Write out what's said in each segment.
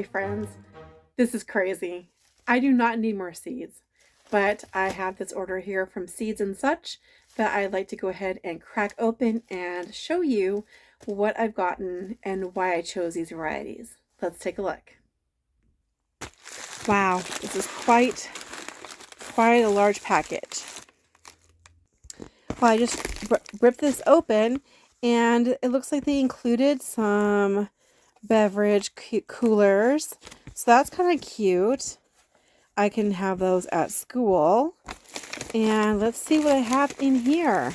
Hi friends, this is crazy. I do not need more seeds, but I have this order here from Seeds and Such that I'd like to go ahead and crack open and show you what I've gotten and why I chose these varieties. Let's take a look. Wow, this is quite a large package. Well, I just ripped this open and it looks like they included some beverage coolers. So that's kind of cute. I can have those at school. And let's see what I have in here.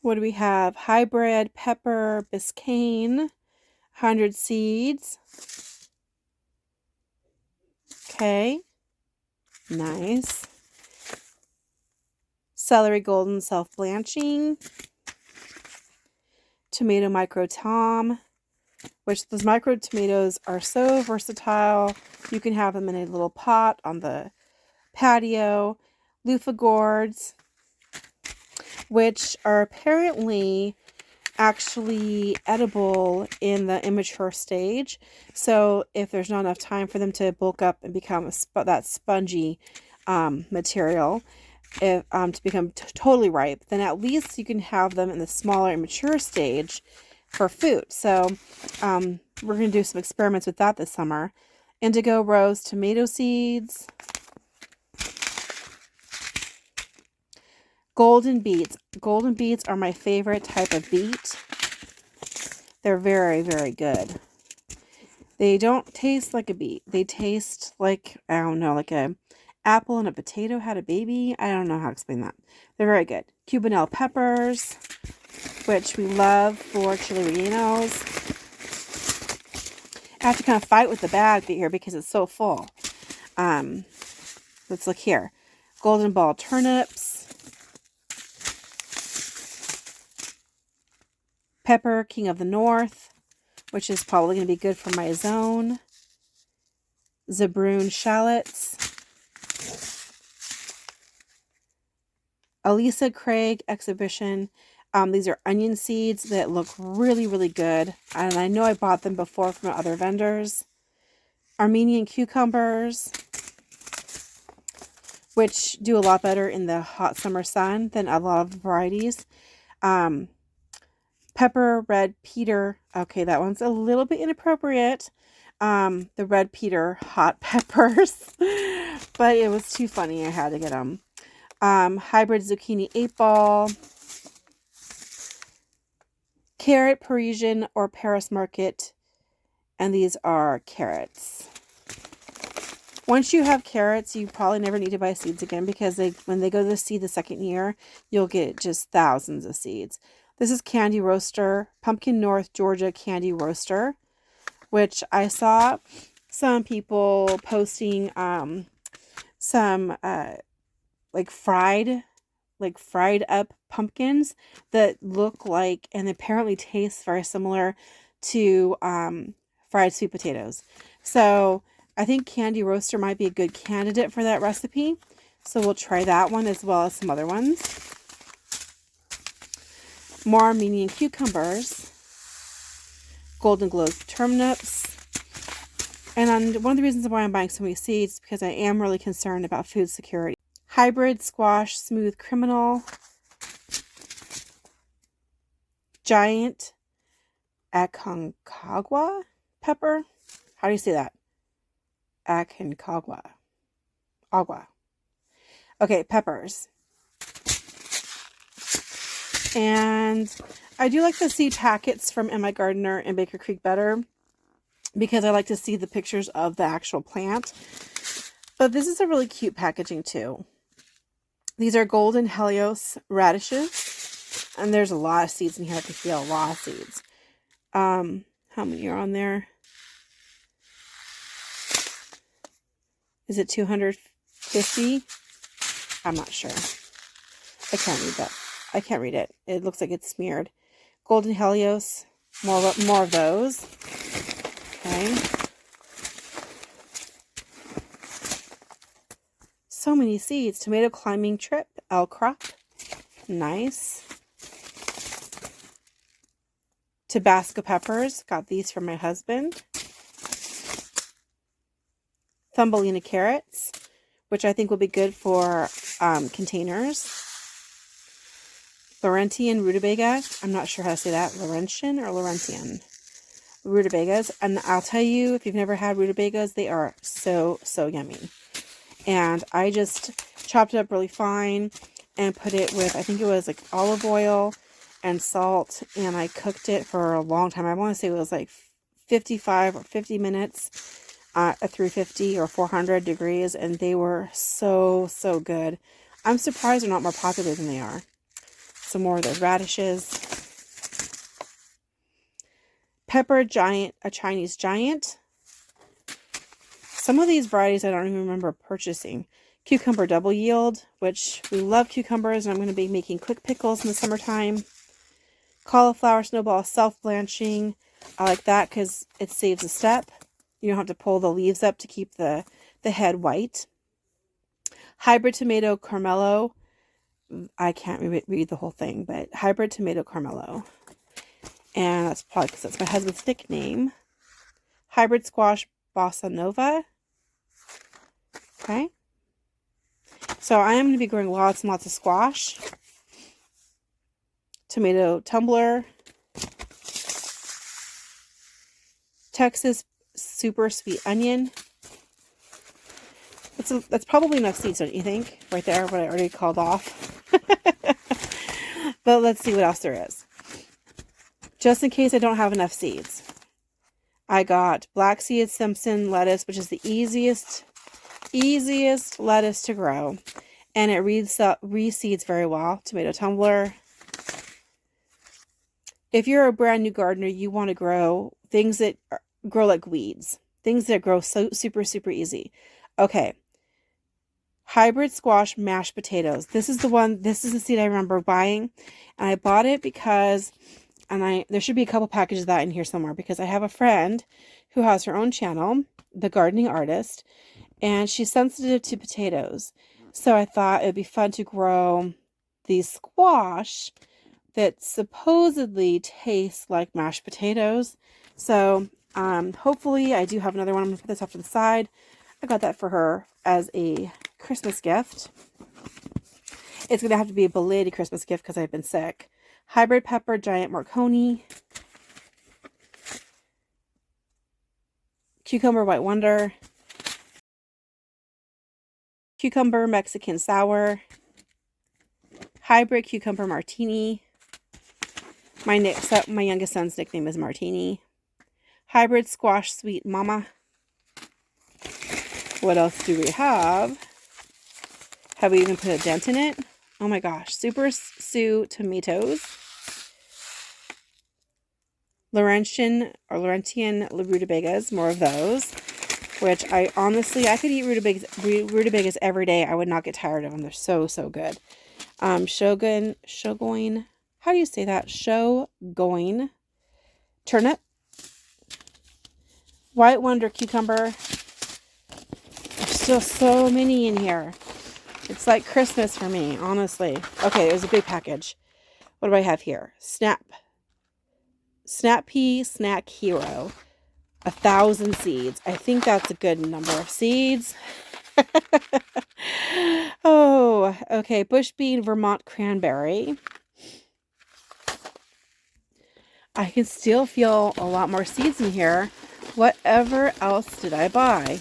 What do we have? Hybrid pepper Biscayne, 100 seeds. Okay. Nice. Celery golden self-blanching. Tomato micro tom, which those micro tomatoes are so versatile. You can have them in a little pot on the patio. Luffa Gourds, which are apparently actually edible in the immature stage. So if there's not enough time for them to bulk up and become that spongy material, to become totally ripe, then at least you can have them in the smaller immature stage for food. So we're going to do some experiments with that this summer. Indigo rose tomato seeds. Golden beets. Golden beets are my favorite type of beet. They're very, very good. They don't taste like a beet. They taste like, I don't know, like a apple and a potato had a baby. I don't know how to explain that. They're very good. Cubanelle peppers, which we love for chili rellenos. I have to kind of fight with the bag here because it's so full. Let's look here. Golden ball turnips. Pepper, King of the North, which is probably going to be good for my zone. Zebrune shallots. Alisa Craig exhibition. These are onion seeds that look really, really good. And I know I bought them before from other vendors. Armenian cucumbers, which do a lot better in the hot summer sun than a lot of varieties. Pepper, red Peter. Okay, that one's a little bit inappropriate. The red Peter hot peppers. But it was too funny. I had to get them. Hybrid zucchini 8-ball. Carrot, Parisian, or Paris market. And these are carrots. Once you have carrots, you probably never need to buy seeds again because when they go to seed the second year, you'll get just thousands of seeds. This is Candy Roaster, Pumpkin North Georgia Candy Roaster, which I saw some people posting some like fried up pumpkins that look like and apparently taste very similar to fried sweet potatoes. So I think Candy Roaster might be a good candidate for that recipe. So we'll try that one as well as some other ones. More Armenian cucumbers. Golden Globe turnips. And one of the reasons why I'm buying so many seeds is because I am really concerned about food security. Hybrid squash smooth criminal. Giant Aconcagua pepper. How do you say that? Aconcagua. Agua. Okay, peppers. And I do like the seed packets from M.I. Gardener and Baker Creek better because I like to see the pictures of the actual plant. But this is a really cute packaging too. These are golden Helios radishes. And there's a lot of seeds in here. I can feel a lot of seeds. How many are on there? Is it 250? I'm not sure. I can't read that. I can't read it. It looks like it's smeared. Golden Helios. More of those. Okay. So many seeds. Tomato climbing trip. L crop. Nice. Tabasco peppers. Got these from my husband. Thumbelina carrots, which I think will be good for containers. Laurentian Rutabaga. I'm not sure how to say that. Laurentian or Laurentian Rutabagas. And I'll tell you, if you've never had rutabagas, they are so, so yummy. And I just chopped it up really fine and put it with, I think it was like olive oil and salt. And I cooked it for a long time. I want to say it was like 55 or 50 minutes at 350 or 400 degrees. And they were so, so good. I'm surprised they're not more popular than they are. Some more of those radishes. Pepper giant, a Chinese giant. Some of these varieties I don't even remember purchasing. Cucumber double yield, which we love cucumbers, and I'm going to be making quick pickles in the summertime. Cauliflower Snowball Self-Blanching. I like that because it saves a step. You don't have to pull the leaves up to keep the head white. Hybrid Tomato Carmello. I can't read the whole thing, but Hybrid Tomato Carmello. And that's probably because that's my husband's nickname. Hybrid Squash Bossa Nova. Okay. So I am going to be growing lots and lots of squash. Tomato Tumbler. Texas Super Sweet Onion. That's probably enough seeds, don't you think? Right there, what I already called off. But let's see what else there is. Just in case I don't have enough seeds. I got black seed Simpson lettuce, which is the easiest lettuce to grow. And it reseeds very well. Tomato Tumbler. If you're a brand new gardener, you want to grow things that grow like weeds. Things that grow so super, super easy. Okay. Hybrid squash mashed potatoes. This is the seed I remember buying. And I bought it because, there should be a couple packages of that in here somewhere, because I have a friend who has her own channel, The Gardening Artist, and she's sensitive to potatoes. So I thought it would be fun to grow these squash that supposedly taste like mashed potatoes. So hopefully I do have another one. I'm going to put this off to the side. I got that for her as a Christmas gift. It's going to have to be a belated Christmas gift because I've been sick. Hybrid Pepper Giant Marconi. Cucumber White Wonder. Cucumber Mexican Sour. Hybrid Cucumber Martini. My youngest son's nickname is Martini. Hybrid Squash Sweet Mama. What else do we have? Have we even put a dent in it? Oh my gosh. Super Sue tomatoes. Laurentian rutabagas. More of those. Which I could eat rutabagas every day. I would not get tired of them. They're so, so good. Shogoin. How do you say that? Shogoin Turnip. White Wonder Cucumber. There's still so many in here. It's like Christmas for me, honestly. Okay, there's a big package. What do I have here? Snap Pea Snack Hero. 1,000 seeds. I think that's a good number of seeds. Oh, okay. Bush Bean Vermont Cranberry. I can still feel a lot more seeds in here. Whatever else did I buy?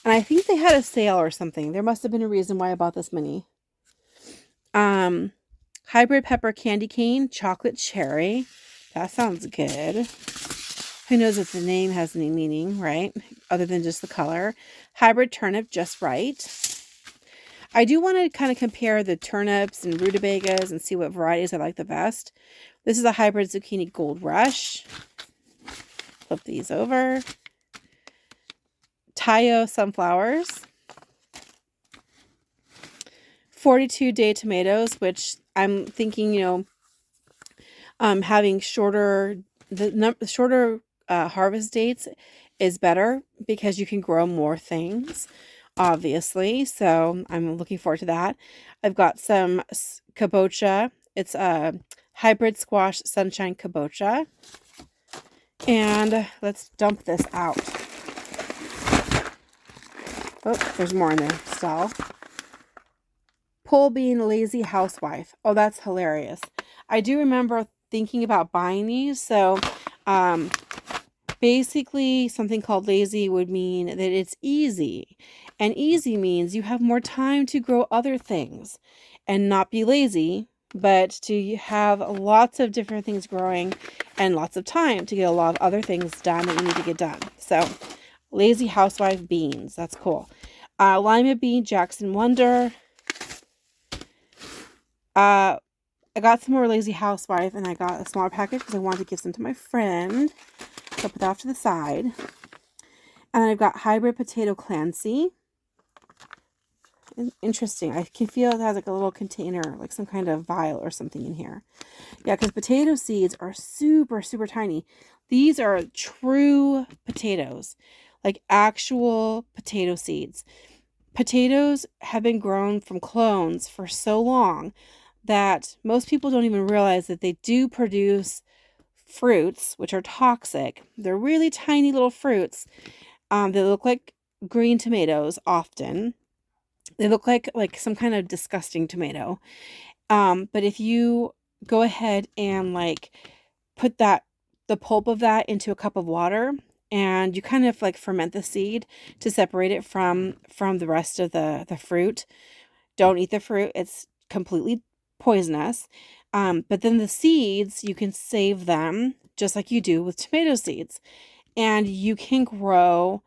And I think they had a sale or something. There must have been a reason why I bought this many. Hybrid Pepper Candy Cane Chocolate Cherry. That sounds good. Who knows if the name has any meaning, right? Other than just the color. Hybrid Turnip Just Right. I do want to kind of compare the turnips and rutabagas and see what varieties I like the best. This is a Hybrid Zucchini Gold Rush. Flip these over. Taiyo Sunflowers. 42-day tomatoes, which I'm thinking, having shorter harvest dates is better because you can grow more things, obviously. So I'm looking forward to that. I've got some kabocha. It's a hybrid squash sunshine kabocha. And let's dump this out. Oh, there's more in there still. Pole bean lazy housewife. Oh, that's hilarious. I do remember thinking about buying these. So basically something called lazy would mean that it's easy. And easy means you have more time to grow other things and not be lazy, but to have lots of different things growing and lots of time to get a lot of other things done that you need to get done. So lazy housewife beans. That's cool. Lima bean Jackson Wonder. I got some more lazy housewife, and I got a smaller package because I wanted to give some to my friend. So I'll put that off to the side. And I've got hybrid potato Clancy. Interesting. I can feel it has like a little container, like some kind of vial or something in here. Yeah, because potato seeds are super, super tiny. These are true potatoes, like actual potato seeds. Potatoes have been grown from clones for so long that most people don't even realize that they do produce fruits, which are toxic. They're really tiny little fruits. They look like green tomatoes often. They look like some kind of disgusting tomato. But if you go ahead and like put the pulp of that into a cup of water, and you kind of like ferment the seed to separate it from the rest of the fruit. Don't eat the fruit. It's completely poisonous. But then the seeds, you can save them just like you do with tomato seeds. And you can grow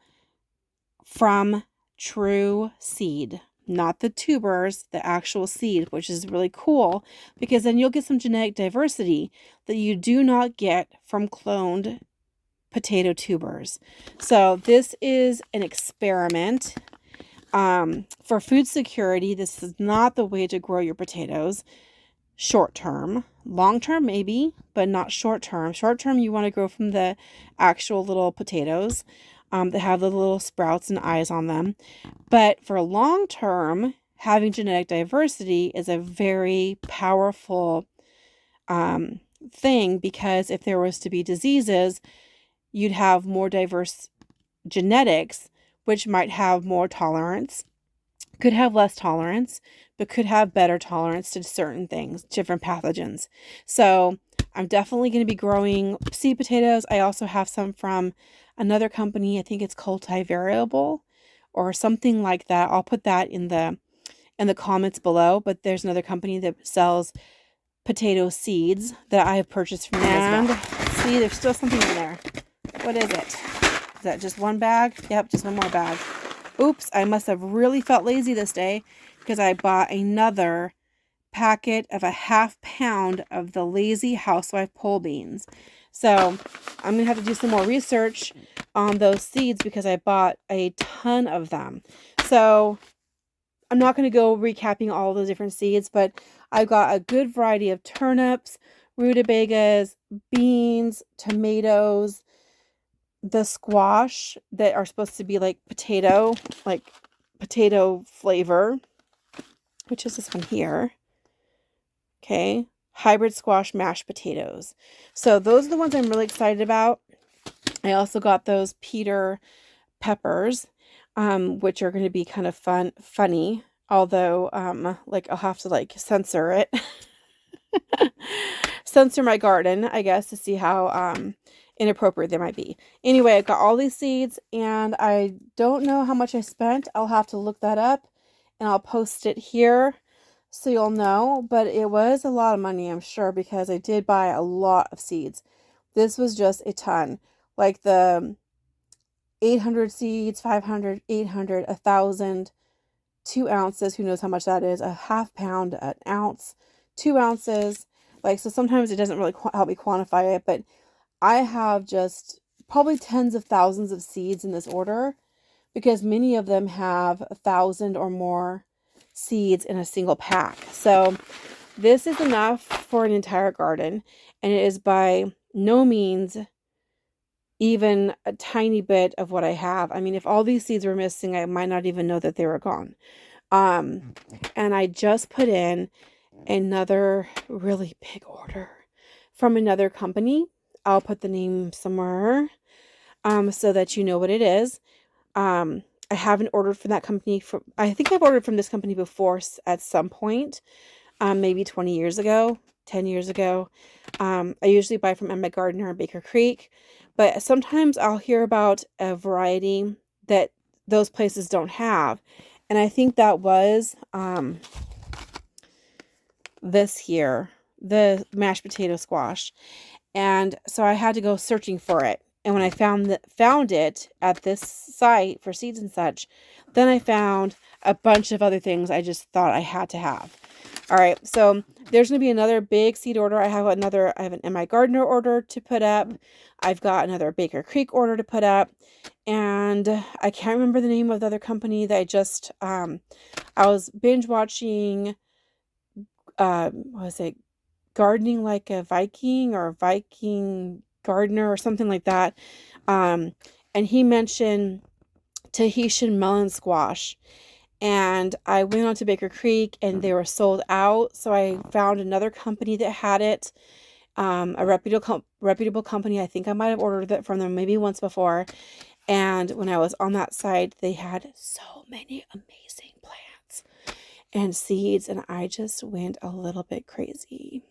from true seed, not the tubers, the actual seed, which is really cool because then you'll get some genetic diversity that you do not get from cloned potato tubers. So this is an experiment. For food security, this is not the way to grow your potatoes. Short term. Long term, maybe, but not short term. Short term, you want to grow from the actual little potatoes that have the little sprouts and eyes on them. But for long term, having genetic diversity is a very powerful thing because if there was to be diseases, you'd have more diverse genetics, which might have more tolerance, could have less tolerance, but could have better tolerance to certain things, different pathogens. So I'm definitely going to be growing seed potatoes. I also have some from another company. I think it's Cultivariable or something like that. I'll put that in the comments below, but there's another company that sells potato seeds that I have purchased from them as well. See, there's still something in there. What is it? Is that just one bag? Yep, just one more bag. Oops, I must have really felt lazy this day because I bought another packet of a ½ pound of the lazy housewife pole beans. So I'm going to have to do some more research on those seeds because I bought a ton of them. So I'm not going to go recapping all the different seeds, but I've got a good variety of turnips, rutabagas, beans, tomatoes, the squash that are supposed to be like potato flavor, which is this one here. Okay. Hybrid squash mashed potatoes. So those are the ones I'm really excited about. I also got those Peter peppers, which are going to be kind of funny. Although, I'll have to censor it. Censor my garden, I guess, to see how, inappropriate they might be. Anyway, I got all these seeds and I don't know how much I spent. I'll have to look that up and I'll post it here so you'll know, but it was a lot of money, I'm sure, because I did buy a lot of seeds. This was just a ton. Like the 800 seeds, 500, 800, 1,000, 2 ounces. Who knows how much that is? A ½ pound, an ounce, 2 ounces. So sometimes it doesn't really help me quantify it, but I have just probably tens of thousands of seeds in this order because many of them have 1,000 or more seeds in a single pack. So this is enough for an entire garden, and it is by no means even a tiny bit of what I have. I mean, if all these seeds were missing, I might not even know that they were gone. And I just put in another really big order from another company. I'll put the name somewhere so that you know what it is. I haven't ordered from that company. I think I've ordered from this company before at some point, maybe 20 years ago, 10 years ago. I usually buy from Emma Gardner and Baker Creek, but sometimes I'll hear about a variety that those places don't have. And I think that was this here, the mashed potato squash. And so I had to go searching for it. And when I found it at this site for seeds and such, then I found a bunch of other things I just thought I had to have. All right, so there's going to be another big seed order. I have an M.I. Gardner order to put up. I've got another Baker Creek order to put up. And I can't remember the name of the other company that I was binge watching, what was it? Gardening Like a Viking, or Viking Gardener, or something like that. And he mentioned Tahitian melon squash. And I went on to Baker Creek and they were sold out. So I found another company that had it, a reputable company. I think I might have ordered it from them maybe once before. And when I was on that site, they had so many amazing plants and seeds, and I just went a little bit crazy.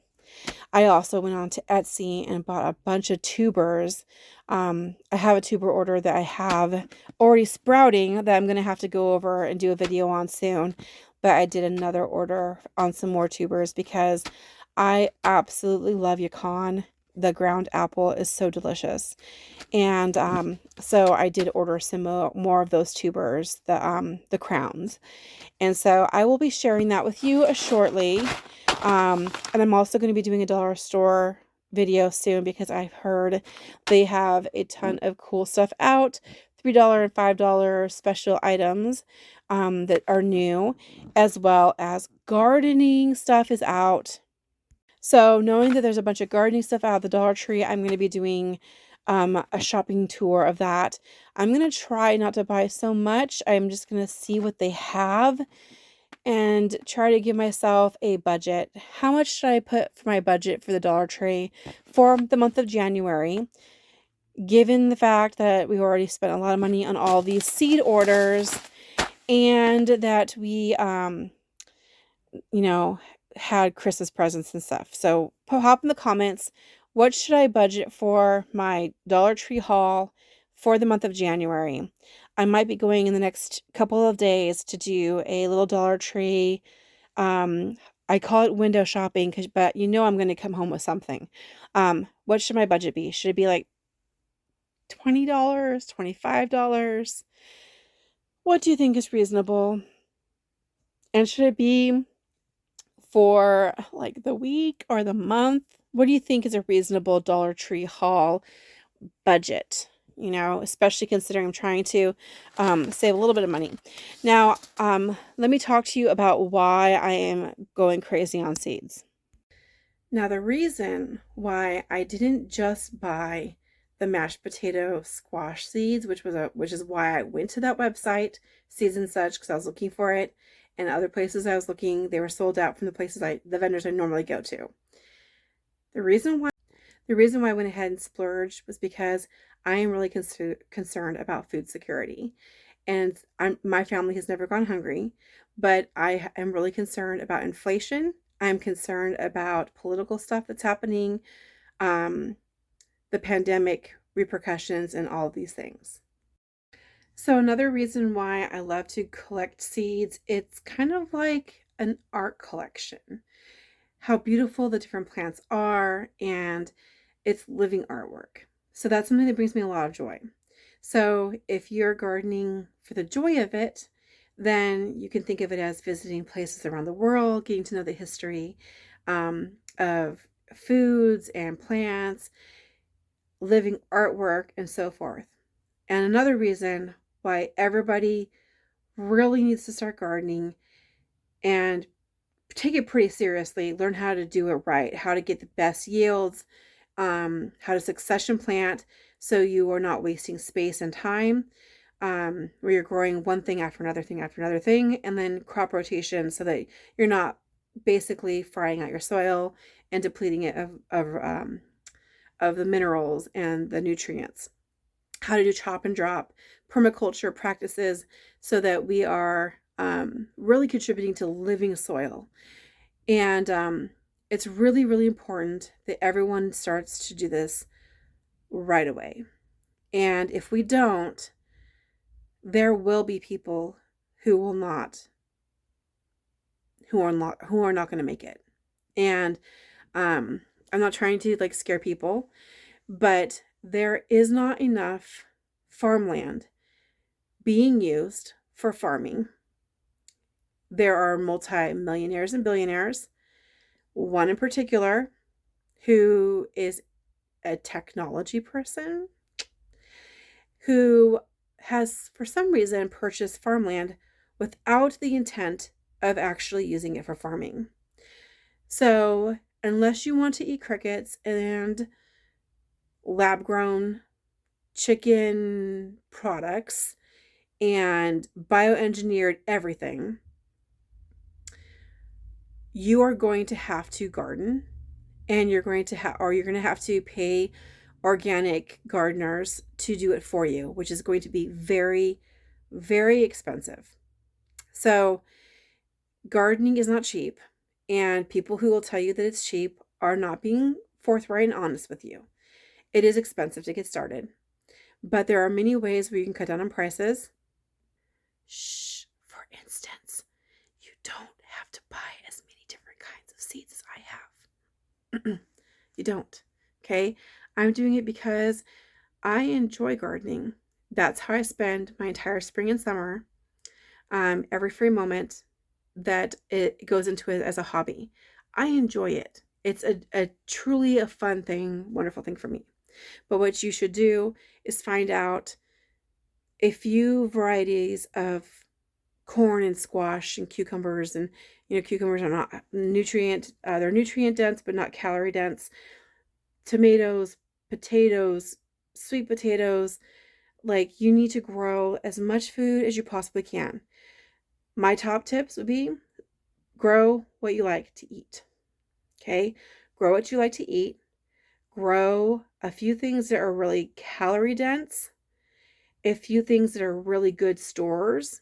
I also went on to Etsy and bought a bunch of tubers. I have a tuber order that I have already sprouting that I'm going to have to go over and do a video on soon. But I did another order on some more tubers because I absolutely love yacon. The ground apple is so delicious. And so I did order some more of those tubers, the crowns. And so I will be sharing that with you shortly. And I'm also going to be doing a dollar store video soon because I've heard they have a ton of cool stuff out. $3 and $5 special items that are new, as well as gardening stuff is out. So knowing that there's a bunch of gardening stuff out of the Dollar Tree, I'm going to be doing a shopping tour of that. I'm going to try not to buy so much. I'm just going to see what they have and try to give myself a budget. How much should I put for my budget for the Dollar Tree for the month of January? Given the fact that we already spent a lot of money on all these seed orders and that we, had Christmas presents and stuff. So hop in the comments. What should I budget for my Dollar Tree haul for the month of January? I might be going in the next couple of days to do a little Dollar Tree. I call it window shopping, but I'm going to come home with something. What should my budget be? Should it be like $20, $25? What do you think is reasonable? And should it be for like the week or the month? What do you think is a reasonable Dollar Tree haul budget? Especially considering I'm trying to save a little bit of money. Now, let me talk to you about why I am going crazy on seeds. Now, the reason why I didn't just buy the mashed potato squash seeds, which is why I went to that website, Seeds and Such, because I was looking for it, and other places I was looking, they were sold out from the vendors I normally go to. The reason why I went ahead and splurged was because I am really concerned about food security. And my family has never gone hungry, but I am really concerned about inflation. I'm concerned about political stuff that's happening, the pandemic repercussions, and all of these things. So another reason why I love to collect seeds, it's kind of like an art collection. How beautiful the different plants are, and it's living artwork. So that's something that brings me a lot of joy. So if you're gardening for the joy of it, then you can think of it as visiting places around the world, getting to know the history of foods and plants, living artwork, and so forth. And another reason why everybody really needs to start gardening and take it pretty seriously, learn how to do it right, how to get the best yields, how to succession plant so you are not wasting space and time, where you're growing one thing after another thing after another thing, and then crop rotation so that you're not basically frying out your soil and depleting it of the minerals and the nutrients. How to do chop and drop permaculture practices so that we are really contributing to living soil. And it's really, really important that everyone starts to do this right away. And if we don't, there will be people who are not going to make it. And I'm not trying to like scare people, but there is not enough farmland being used for farming. There are multi-millionaires and billionaires, one in particular who is a technology person who has for some reason purchased farmland without the intent of actually using it for farming. So unless you want to eat crickets and lab-grown chicken products and bioengineered everything, you are going to have to garden, and you're going to have to pay organic gardeners to do it for you, which is going to be very, very expensive. So gardening is not cheap, and people who will tell you that it's cheap are not being forthright and honest with you. It is expensive to get started, but there are many ways where you can cut down on prices. For instance, you don't have to buy as many different kinds of seeds as I have. You don't. Okay? I'm doing it because I enjoy gardening. That's how I spend my entire spring and summer. Every free moment that it goes into it as a hobby. I enjoy it. It's a truly a fun thing, wonderful thing for me. But what you should do is find out a few varieties of corn and squash and cucumbers. And cucumbers are not they're nutrient dense but not calorie dense. Tomatoes, potatoes, sweet potatoes. Like, you need to grow as much food as you possibly can. My top tips would be grow what you like to eat. Okay? Grow what you like to eat. Grow a few things that are really calorie dense, a few things that are really good stores,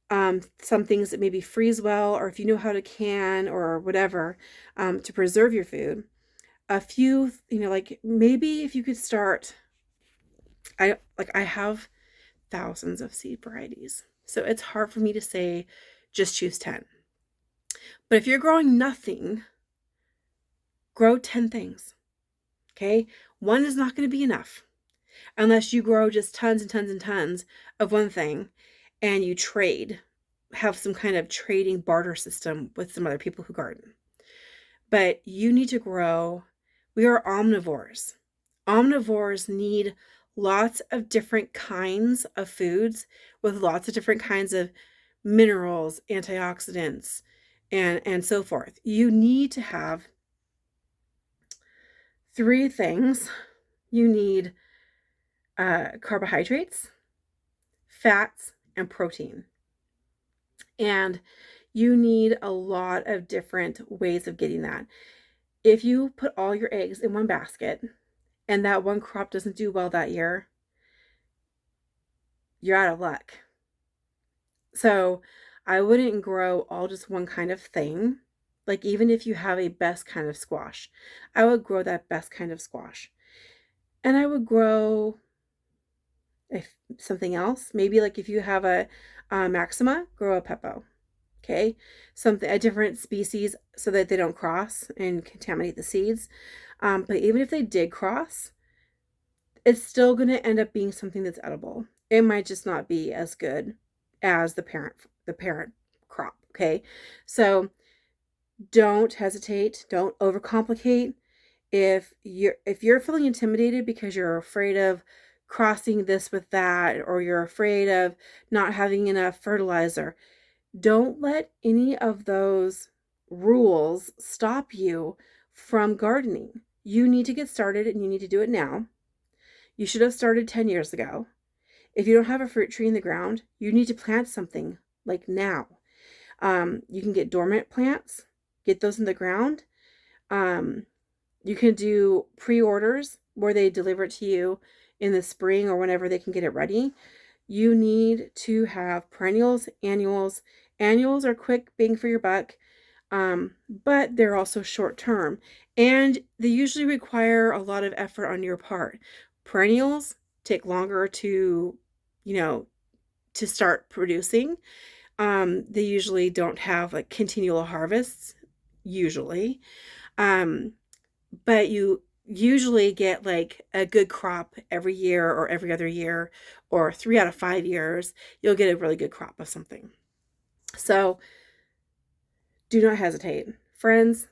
some things that maybe freeze well, or if you know how to can or whatever, to preserve your food. A few, like maybe if you could start, I have thousands of seed varieties, so it's hard for me to say just choose 10. But if you're growing nothing, grow 10 things. Okay? One is not going to be enough unless you grow just tons and tons and tons of one thing and you have some kind of trading barter system with some other people who garden. But you need to grow. We are omnivores. Omnivores need lots of different kinds of foods with lots of different kinds of minerals, antioxidants, and so forth. You need to have 3 things. You need carbohydrates, fats, and protein. And you need a lot of different ways of getting that. If you put all your eggs in one basket and that one crop doesn't do well that year, you're out of luck. So I wouldn't grow all just one kind of thing. Like, even if you have a best kind of squash, I would grow that best kind of squash. And I would grow something else. Maybe like if you have a maxima, grow a peppo. Okay, a different species so that they don't cross and contaminate the seeds. But even if they did cross, it's still going to end up being something that's edible. It might just not be as good as the parent crop. Okay, so don't hesitate. Don't overcomplicate. If you're feeling intimidated because you're afraid of crossing this with that, or you're afraid of not having enough fertilizer, don't let any of those rules stop you from gardening. You need to get started, and you need to do it now. You should have started 10 years ago. If you don't have a fruit tree in the ground, you need to plant something like now. You can get dormant plants get those in the ground. You can do pre-orders where they deliver it to you in the spring or whenever they can get it ready. You need to have perennials, annuals. Annuals are quick bang for your buck, but they're also short term, and they usually require a lot of effort on your part. Perennials take longer to, to start producing. They usually don't have like continual harvests, usually. But you usually get like a good crop every year or every other year, or 3 out of 5 years, you'll get a really good crop of something. So do not hesitate. Friends,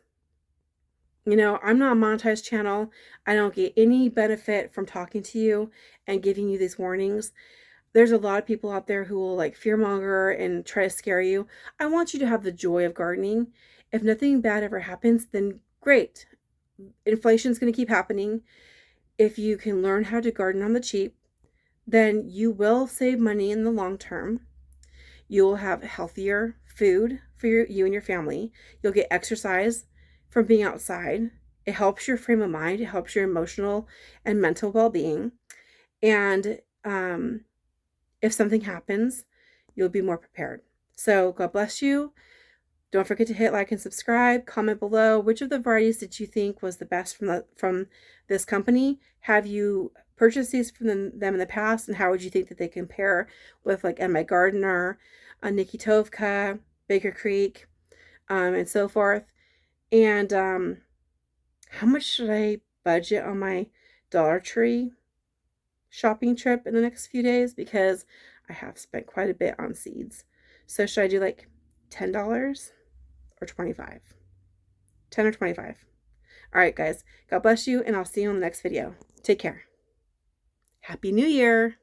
I'm not a monetized channel. I don't get any benefit from talking to you and giving you these warnings. There's a lot of people out there who will like fearmonger and try to scare you. I want you to have the joy of gardening. If nothing bad ever happens, then great. Inflation's going to keep happening. If you can learn how to garden on the cheap, then you will save money in the long term. You will have healthier food for you and your family. You'll get exercise from being outside. It helps your frame of mind. It helps your emotional and mental well-being. And if something happens, you'll be more prepared. So God bless you. Don't forget to hit like and subscribe. Comment below which of the varieties did you think was the best from this company. Have you purchased these from them in the past, and how would you think that they compare with like My Gardener, Nikki Tovka, Baker Creek, and so forth. And how much should I budget on my Dollar Tree shopping trip in the next few days, because I have spent quite a bit on seeds. So should I do like $10 or 25? 10 or 25. All right, guys. God bless you, and I'll see you in the next video. Take care. Happy New Year.